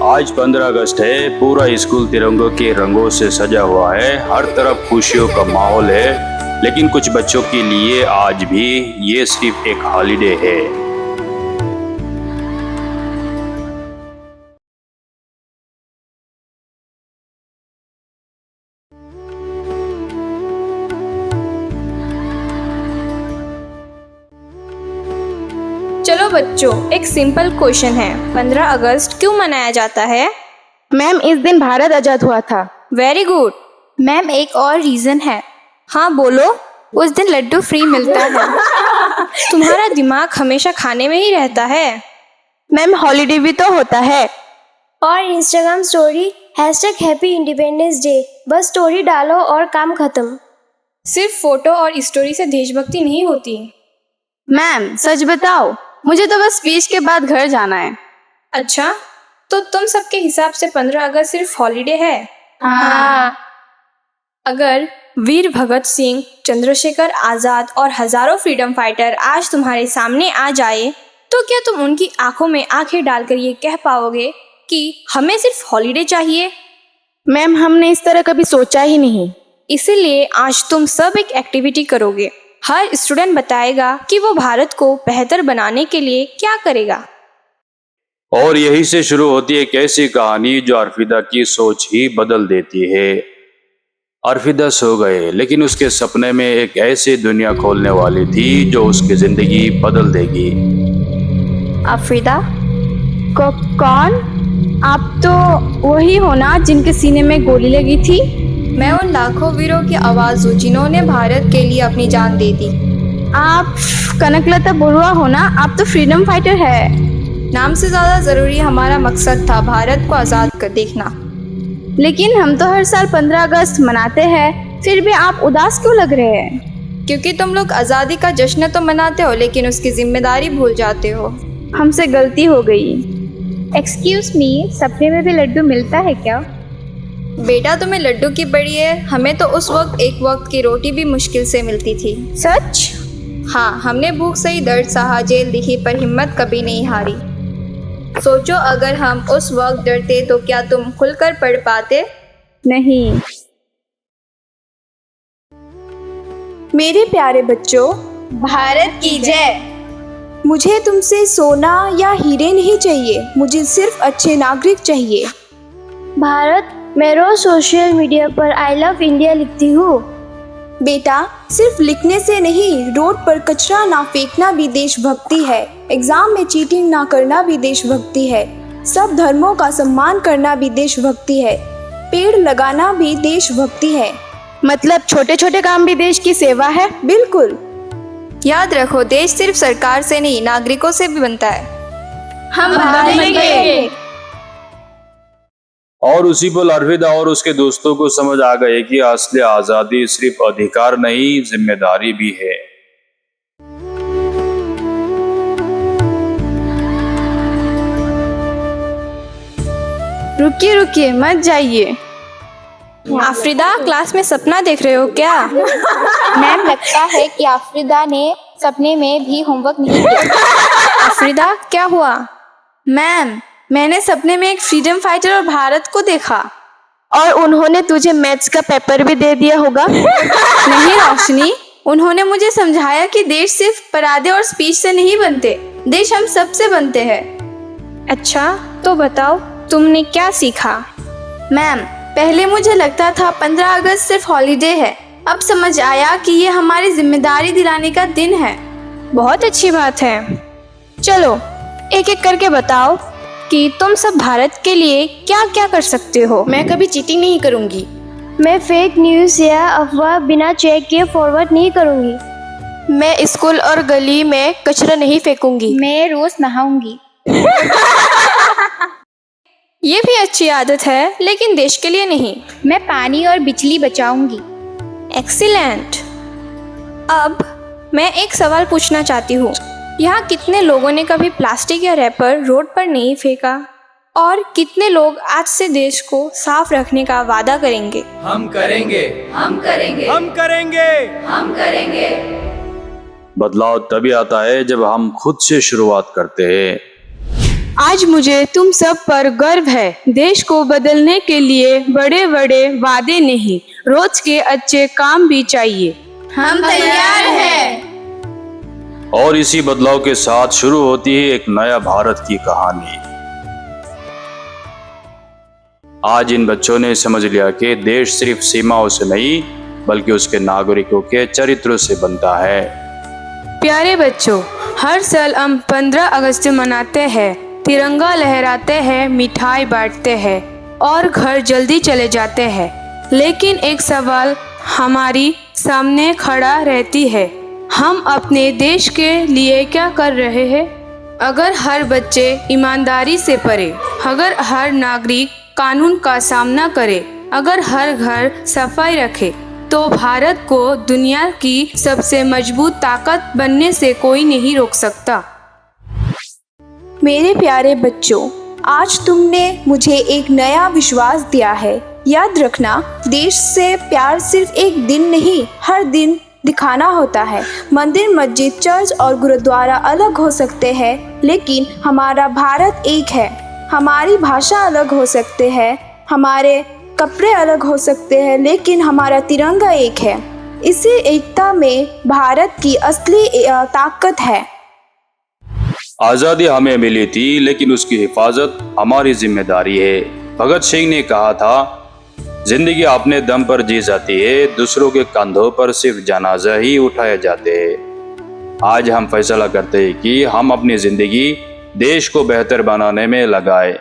आज 15 अगस्त है। पूरा स्कूल तिरंगों के रंगों से सजा हुआ है। हर तरफ खुशियों का माहौल है, लेकिन कुछ बच्चों के लिए आज भी ये सिर्फ एक हॉलिडे है। चलो बच्चों, एक सिंपल क्वेश्चन है, 15 अगस्त क्यों मनाया जाता है? मैम, इस दिन भारत आजाद हुआ था। Very good. मैम, एक और रीजन है। हाँ बोलो। उस दिन लड्डू फ्री मिलता है। तुम्हारा दिमाग हमेशा खाने में ही रहता है। मैम, हॉलीडे भी तो होता है। और Instagram story #happy independence day, बस स्टोरी डालो और काम खत्म। सिर्फ फोटो और स्टोरी से देशभक्ति नहीं होती। मैम, सच बताओ, मुझे तो बस स्पीच के बाद घर जाना है। अच्छा, तो तुम सबके हिसाब से 15 अगस्त सिर्फ हॉलीडे है? हाँ। अगर वीर भगत सिंह, चंद्रशेखर आजाद और हजारों फ्रीडम फाइटर आज तुम्हारे सामने आ जाए, तो क्या तुम उनकी आंखों में आंखें डालकर ये कह पाओगे कि हमें सिर्फ हॉलीडे चाहिए? मैम, हमने इस तरह कभी सोचा ही नहीं। इसीलिए आज तुम सब एक एक्टिविटी करोगे। हर स्टूडेंट बताएगा कि वो भारत को बेहतर बनाने के लिए क्या करेगा। और यही से शुरू होती है एक ऐसी कहानी जो अरफिदा की सोच ही बदल देती है। अरफिदा सो गए, लेकिन उसके सपने में एक ऐसी दुनिया खोलने वाली थी जो उसकी जिंदगी बदल देगी। अफरीदा? कौन? आप तो वही हो ना जिनके सीने में गोली लगी थी? मैं उन लाखों वीरों की आवाज हूँ जिन्होंने भारत के लिए अपनी जान दे दी। आप कनकलता बरुआ हो ना? आप तो फ्रीडम फाइटर है। नाम से ज्यादा जरूरी हमारा मकसद था भारत को आजाद कर देखना। लेकिन हम तो हर साल 15 अगस्त मनाते हैं, फिर भी आप उदास क्यों लग रहे हैं? क्योंकि तुम लोग आजादी का जश्न तो मनाते हो, लेकिन उसकी जिम्मेदारी भूल जाते हो। हमसे गलती हो गई। एक्सक्यूज मी, सपने में भी लड्डू मिलता है क्या? बेटा, तुम्हें लड्डू की पड़ी है, हमें तो उस वक्त एक वक्त की रोटी भी मुश्किल से मिलती थी। सच? हाँ, हमने भूख से ही दर्द सहा, जेल दिखी, पर हिम्मत कभी नहीं हारी। सोचो, अगर हम उस वक्त डरते तो क्या तुम खुलकर पढ़ पाते? नहीं। मेरे प्यारे बच्चों, भारत की जय। मुझे तुमसे सोना या हीरे नहीं चाहिए, मुझे सिर्फ अच्छे नागरिक चाहिए। भारत, मैं रोज सोशल मीडिया पर आई लव इंडिया लिखती हूँ। बेटा, सिर्फ लिखने से नहीं, रोड पर कचरा ना फेंकना भी देशभक्ति है। एग्जाम में चीटिंग ना करना भी देशभक्ति है। सब धर्मों का सम्मान करना भी देशभक्ति है। पेड़ लगाना भी देशभक्ति है। मतलब छोटे छोटे काम भी देश की सेवा है। बिल्कुल। याद रखो, देश सिर्फ सरकार से नहीं, नागरिकों से भी बनता है। हम भाग लेंगे। और उसी पल अरफिदा और उसके दोस्तों को समझ आ गए कि असली आजादी सिर्फ अधिकार नहीं, जिम्मेदारी भी है। रुकिए रुकिए, मत जाइए। आफरीदा, क्लास में सपना देख रहे हो क्या? मैम, लगता है कि आफरीदा ने सपने में भी होमवर्क नहीं किया। आफरीदा, क्या हुआ? मैम, मैंने सपने में एक फ्रीडम फाइटर और भारत को देखा। और उन्होंने तुझे मैथ्स का पेपर भी दे दिया होगा। नहीं रोशनी, उन्होंने मुझे समझाया कि देश सिर्फ परादे और स्पीच से नहीं बनते, देश हम सबसे बनते हैं। अच्छा, तो बताओ तुमने क्या सीखा? मैम, पहले मुझे लगता था 15 अगस्त सिर्फ हॉलीडे है, अब समझ आया कि ये हमारी जिम्मेदारी दिलाने का दिन है। बहुत अच्छी बात है। चलो एक एक करके बताओ कि तुम सब भारत के लिए क्या क्या कर सकते हो। मैं कभी चीटिंग नहीं करूंगी। मैं फेक न्यूज़ या अफवाह बिना चेक किए फॉरवर्ड नहीं करूंगी। मैं स्कूल और गली में कचरा नहीं फेंकूंगी। मैं रोज नहाऊंगी। ये भी अच्छी आदत है, लेकिन देश के लिए नहीं। मैं पानी और बिजली बचाऊंगी। एक्सीलेंट। अब मैं एक सवाल पूछना चाहती हूँ। यहाँ कितने लोगों ने कभी प्लास्टिक या रैपर रोड पर नहीं फेंका? और कितने लोग आज से देश को साफ रखने का वादा करेंगे? हम करेंगे, हम करेंगे, हम करेंगे, हम करेंगे। बदलाव तभी आता है जब हम खुद से शुरुआत करते हैं। आज मुझे तुम सब पर गर्व है। देश को बदलने के लिए बड़े बड़े वादे नहीं, रोज के अच्छे काम भी चाहिए। हम तैयार हैं। और इसी बदलाव के साथ शुरू होती है एक नया भारत की कहानी। आज इन बच्चों ने समझ लिया कि देश सिर्फ सीमाओं से नहीं बल्कि उसके नागरिकों के चरित्रों से बनता है। प्यारे बच्चों, हर साल हम 15 अगस्त मनाते हैं, तिरंगा लहराते हैं, मिठाई बांटते हैं और घर जल्दी चले जाते हैं। लेकिन एक सवाल हमारी सामने खड़ा रहती है, हम अपने देश के लिए क्या कर रहे हैं? अगर हर बच्चे ईमानदारी से पढ़े, अगर हर नागरिक कानून का सामना करे, अगर हर घर सफाई रखे, तो भारत को दुनिया की सबसे मजबूत ताकत बनने से कोई नहीं रोक सकता। मेरे प्यारे बच्चों, आज तुमने मुझे एक नया विश्वास दिया है। याद रखना, देश से प्यार सिर्फ एक दिन नहीं, हर दिन दिखाना होता है। मंदिर, मस्जिद, चर्च और गुरुद्वारा अलग हो सकते हैं, लेकिन हमारा भारत एक है। हमारी भाषा अलग हो सकते हैं, हमारे कपड़े अलग हो सकते हैं, लेकिन हमारा तिरंगा एक है। इसी एकता में भारत की असली ताकत है। आज़ादी हमें मिली थी, लेकिन उसकी हिफाजत हमारी जिम्मेदारी है। भगत सिंह ने कहा था, जिंदगी अपने दम पर जी जाती है, दूसरों के कंधों पर सिर्फ जनाजा ही उठाए जाते हैं। आज हम फैसला करते हैं कि हम अपनी जिंदगी देश को बेहतर बनाने में लगाए।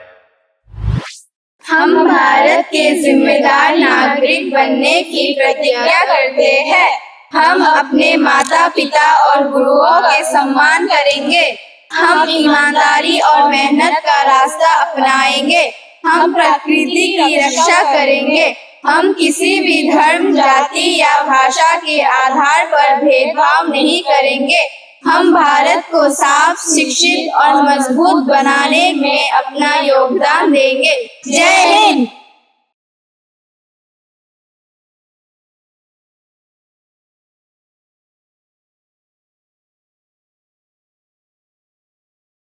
हम भारत के जिम्मेदार नागरिक बनने की प्रतिज्ञा करते हैं। हम अपने माता पिता और गुरुओं के सम्मान करेंगे। हम ईमानदारी और मेहनत का रास्ता अपनाएंगे। हम प्रकृति की रक्षा करेंगे। हम किसी भी धर्म, जाति या भाषा के आधार पर भेदभाव नहीं करेंगे। हम भारत को साफ, शिक्षित और मजबूत बनाने में अपना योगदान देंगे। जय हिंद।